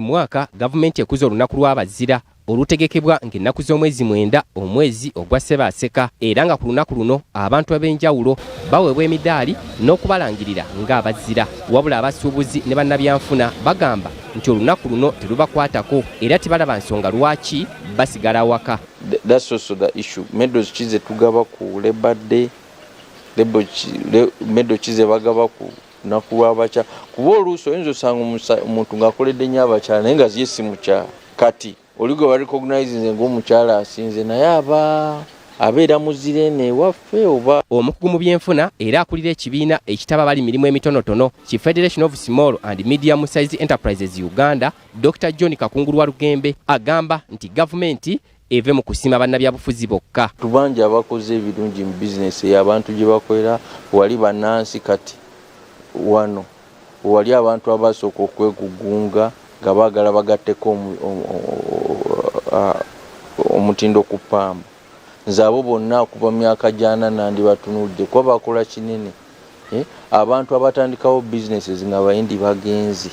Mwaka gavumenti ekuza olunaku lw'abazira olutegekebwa ng'ennaku z'omwezi 9 omwezi ogwa Ssebaaseka era nga ku lunaku luno abantu ab'enjawulo baweebwa emidaali n'okubalangirira ng'abazira. Wabula abasuubuzi ne bannabyanfuna bagamba nti olunaku luno terubakwatako era tebalaba nsonga lwaki basigala awaka. That's also the issue. Medals kize tugaba ku Labor Day, medal kize bagaba ku nakuwa abacha kuba oluusi oyinza osanga omuntu ng'akoledde nnyo abakyala naye nga ye si mukyala kati oligo barecognize ng'omukyala asinze naye abeera muzirene waffe oba omukugu mu byenfuna era akulira ekibiina ekitaba bali mirimu emitonotono ki Federation of Small and Medium Sized Enterprises Uganda, Dr. John Kakungulu wa Lugembe agamba nti gavumenti eve mu kusima bannabyabufuzi bokka. Tubanje abakoze ebirungi mu bizinesi y'abantu gye bakolera wali bannansi kati wano wali abantu abasooka okwegugunga nga baagala bagatteko omutindo ku pamba. Nze abo bonna okuva myaka gyana nandi batunudde kuba bakola kinene abantu abatandikawo businesses nga bayindi bagenzi.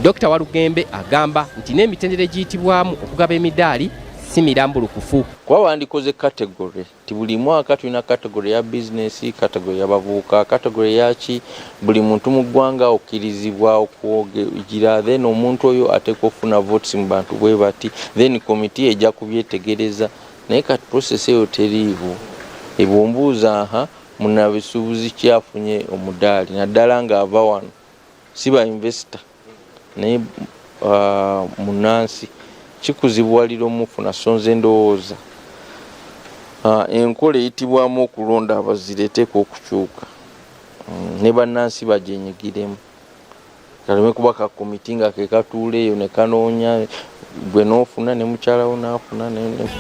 Dr. Walugembe agamba nti n'emitendera giyitibwamu okugaba emidaali si mirambulukufu. Kuba bandikoze category ti buli mwaka tulina category ya business, category y'abavubuka, category yaki buli muntu mu ggwanga okkirizibwa okwogira then omuntu oyo ateekwa okufuna votes mu bantu bwe bati then committee ejja kubyetegereza naye kati process eyo teriiwo. Ebumbuuza munnabisuubuzi kyafunye omudaali naddala ng'ava wano si ba investor naye munnansi kikuzibuwalira omufuna sonze ndowooza enkola eyitibwamu okulonda abazira eteeka okukyuka ne bannansi bagyenyigiremu kaleme kuba ka komiti nga ke katuula eyo ne kanoonya gwe n'ofuna ne mukyalawo n'afuna.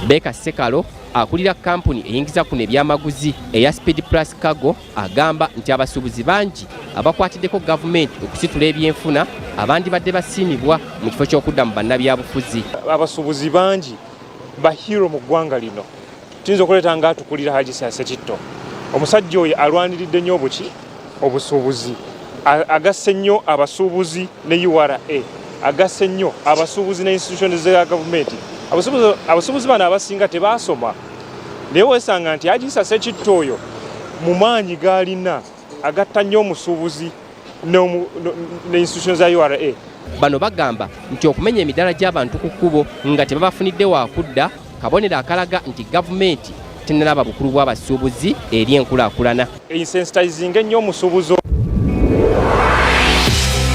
Beka Sekalo akulira kampuni eyingiza kuno ebyamaguzi eya Speed Plus Cargo agamba nti abasuubuzi bangi abakwatiddeko gavumenti okusitula ebyenfuna abandi badde basiimibwa mu kifo ky'okudda mu bannabyabufuzi. Abasuubuzi bangi bahiro mu ggwanga lino tuyinza okuleeta ng'atukulira Haji Ssekitto. Omusajja oyo alwaniridde nnyo obusuubuzi, agasse nnyo abasuubuzi ne URA, agasse nnyo abasuubuzi ne institutions za gavumenti. Abasuubuzi bano abasinga tebaasoma naye weesanga nti Haji Ssekitto oyo mu maanyi g'alina agatta nnyo omusuubuzi ne institutions za URA. Bano bagamba nti okumenya emidaala gy'abantu ku kkubo nga tebabafunidde wakudda kabonero akalaga nti gavumenti tennalaba bukulu bw'abasuubuzi eri enkulaakulana. Insensitizing ennyo omusuubuzi